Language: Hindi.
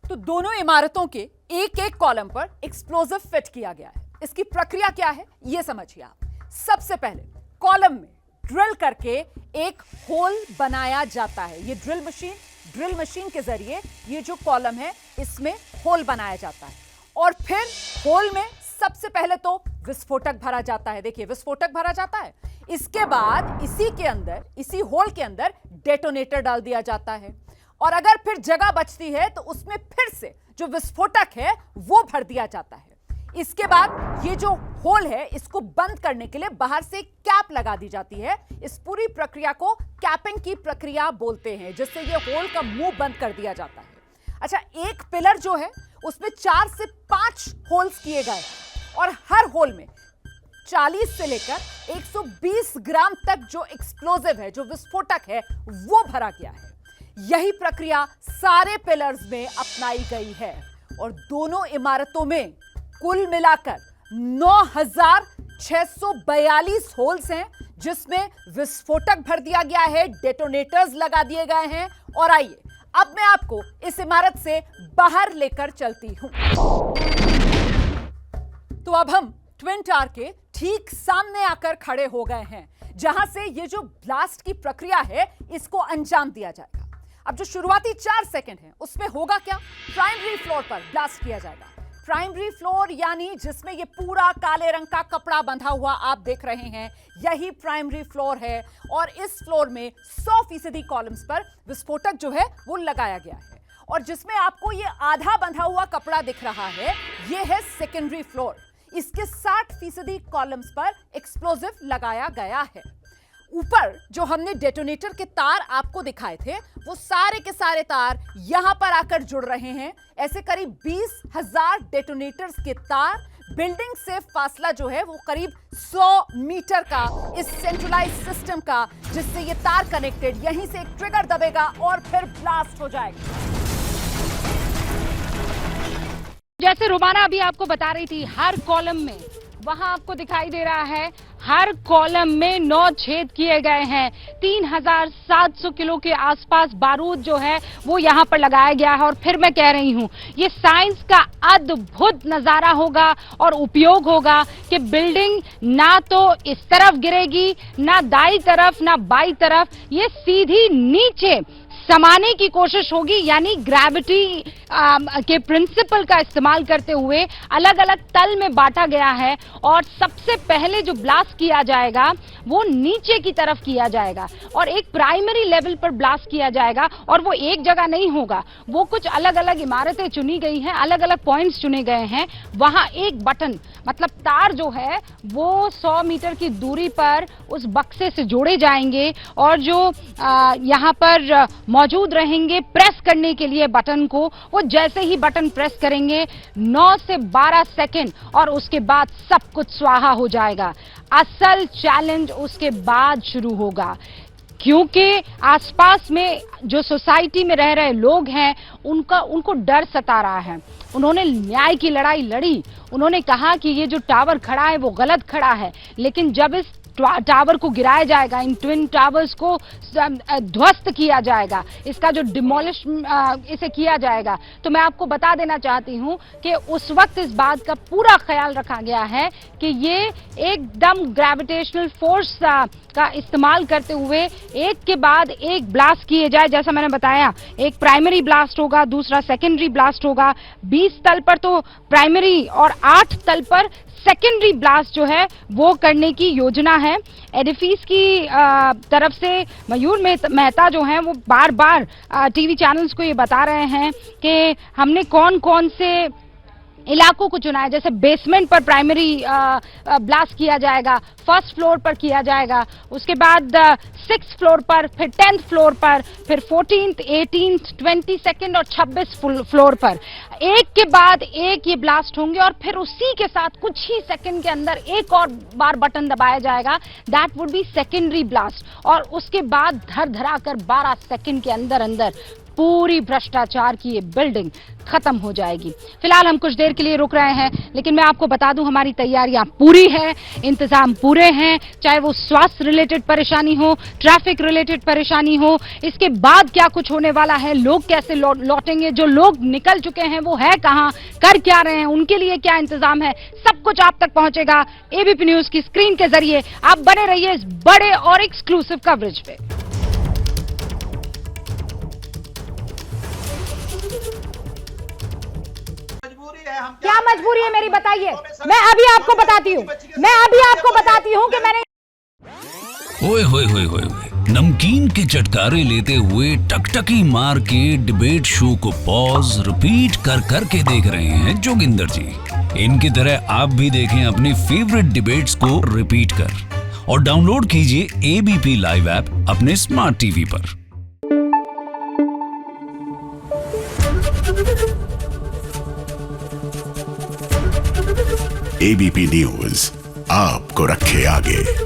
तो दोनों इमारतों के एक एक कॉलम पर एक्सप्लोजिव फिट किया गया है। इसकी प्रक्रिया क्या है यह समझिए आप। सबसे पहले कॉलम में ड्रिल करके एक होल बनाया जाता है। ये ड्रिल मशीन के जरिए ये जो कॉलम है इसमें होल बनाया जाता है और फिर होल में सबसे पहले तो विस्फोटक भरा जाता है। देखिए विस्फोटक भरा जाता है, इसके बाद इसी होल के अंदर डेटोनेटर डाल दिया जाता है और अगर फिर जगह बचती है तो उसमें फिर से जो विस्फोटक है वो भर दिया जाता है। इसके बाद ये जो होल है इसको बंद करने के लिए बाहर से कैप लगा दी जाती है। इस पूरी प्रक्रिया को कैपिंग की प्रक्रिया बोलते हैं, जिससे ये होल का मुंह बंद कर दिया जाता है। अच्छा, एक पिलर जो है उसमें 4 से 5 होल्स किए गए और हर होल में 40 से लेकर 120 ग्राम तक जो एक्सप्लोजिव है, जो विस्फोटक है, वो भरा गया है। यही प्रक्रिया सारे पिलर्स में अपनाई गई है और दोनों इमारतों में कुल मिलाकर 9642 होल्स हैं, जिसमें विस्फोटक भर दिया गया है, डेटोनेटर्स लगा दिए गए हैं। और आइए अब मैं आपको इस इमारत से बाहर लेकर चलती हूं। तो अब हम ट्विन टावर के ठीक सामने आकर खड़े हो गए हैं, जहां से ये जो ब्लास्ट की प्रक्रिया है इसको अंजाम दिया जाएगा। अब जो शुरुआती 4 सेकंड है उसमें होगा क्या? प्राइमरी फ्लोर पर ब्लास्ट किया जाएगा। प्राइमरी फ्लोर यानी जिसमें ये पूरा काले रंग का कपड़ा बंधा हुआ आप देख रहे हैं, यही प्राइमरी फ्लोर है और इस फ्लोर में 100% कॉलम्स पर विस्फोटक जो है वो लगाया गया है और जिसमें आपको ये आधा बंधा हुआ कपड़ा दिख रहा है ये है सेकेंडरी फ्लोर। इसके 60% कॉलम्स पर एक्सप्लोजिव लगाया गया है। ऊपर जो हमने डेटोनेटर के तार आपको दिखाए थे वो सारे के सारे तार यहां पर आकर जुड़ रहे हैं। ऐसे करीब 20,000 डेटोनेटर्स के तार, बिल्डिंग से फासला जो है वो करीब 100 मीटर का इस सेंट्रलाइज सिस्टम का, जिससे ये तार कनेक्टेड, यहीं से एक ट्रिगर दबेगा और फिर ब्लास्ट हो जाएगा। जैसे रुमाना अभी आपको बता रही थी, हर कॉलम में वहां आपको दिखाई दे रहा है, हर कॉलम में 9 छेद किए गए हैं। 3700 किलो के आसपास बारूद जो है वो यहां पर लगाया गया है। और फिर मैं कह रही हूं, ये साइंस का अद्भुत नजारा होगा और उपयोग होगा कि बिल्डिंग ना तो इस तरफ गिरेगी, ना दाई तरफ, ना बाई तरफ, ये सीधी नीचे समाने की कोशिश होगी। यानी ग्रेविटी के प्रिंसिपल का इस्तेमाल करते हुए अलग अलग तल में बांटा गया है और सबसे पहले जो ब्लास्ट किया जाएगा वो नीचे की तरफ किया जाएगा और एक प्राइमरी लेवल पर ब्लास्ट किया जाएगा। और वो एक जगह नहीं होगा, वो कुछ अलग अलग इमारतें चुनी गई हैं, अलग अलग पॉइंट्स चुने गए हैं। वहां एक बटन, मतलब तार जो है वो 100 मीटर की दूरी पर उस बक्से से जोड़े जाएंगे और जो यहां पर मौजूद रहेंगे प्रेस करने के लिए बटन को, वो जैसे ही बटन प्रेस करेंगे 9 से 12 सेकंड और उसके बाद सब कुछ स्वाहा हो जाएगा। असल चैलेंज उसके बाद शुरू होगा, क्योंकि आसपास में जो सोसाइटी में रह रहे लोग हैं उनको डर सता रहा है। उन्होंने न्याय की लड़ाई लड़ी, उन्होंने कहा कि ये जो टावर खड़ा है वो गलत खड़ा है, लेकिन जब इस टावर को गिराया जाएगा, इन ट्विन टावर्स को ध्वस्त किया जाएगा, इसका जो डिमोलिश इसे किया जाएगा, तो मैं आपको बता देना चाहती हूं कि उस वक्त इस बात का पूरा ख्याल रखा गया है कि ये एकदम ग्रेविटेशनल फोर्स का इस्तेमाल करते हुए एक के बाद एक ब्लास्ट किए जाए। जैसा मैंने बताया, एक प्राइमरी ब्लास्ट होगा, दूसरा सेकेंडरी ब्लास्ट होगा। 20 तल पर तो प्राइमरी और 8 तल पर सेकेंडरी ब्लास्ट जो है वो करने की योजना है। एडिफिस की तरफ से मयूर मेहता जो हैं वो बार बार टीवी चैनल्स को ये बता रहे हैं कि हमने कौन कौन से इलाकों को चुना है। जैसे बेसमेंट पर प्राइमरी ब्लास्ट किया जाएगा, फर्स्ट फ्लोर पर किया जाएगा, उसके बाद 6th फ्लोर पर, फिर 10th फ्लोर पर, फिर 14th, 18th, 22nd और 26 फ्लोर पर। एक के बाद एक ये ब्लास्ट होंगे और फिर उसी के साथ कुछ ही सेकंड के अंदर एक और बार बटन दबाया जाएगा, that would be secondary blast. और उसके बाद धर धरा कर 12 सेकंड के अंदर अंदर पूरी भ्रष्टाचार की ये बिल्डिंग खत्म हो जाएगी। फिलहाल हम कुछ देर के लिए रुक रहे हैं, लेकिन मैं आपको बता दूं हमारी तैयारियां पूरी है, इंतजाम पूरे हैं, चाहे वो स्वास्थ्य रिलेटेड परेशानी हो, ट्रैफिक रिलेटेड परेशानी हो, इसके बाद क्या कुछ होने वाला है, लोग कैसे लौटेंगे, जो लोग निकल चुके हैं वो है कहां, कर क्या रहे हैं, उनके लिए क्या इंतजाम है, सब कुछ आप तक पहुंचेगा एबीपी न्यूज की स्क्रीन के जरिए। आप बने रहिए इस बड़े और एक्सक्लूसिव कवरेज पे। क्या मजबूरी है मेरी, बताइए। मैं अभी आपको बताती हूँ कि मैंने ओए होए होए होए होए। नमकीन के चटकारे लेते हुए टकटकी मार के डिबेट शो को पॉज रिपीट कर करके देख रहे हैं जोगिंदर जी। इनकी तरह आप भी देखें अपनी फेवरेट डिबेट्स को रिपीट कर और डाउनलोड कीजिए एबीपी लाइव ऐप अपने स्मार्ट टीवी पर। एबीपी न्यूज आपको रखे आगे।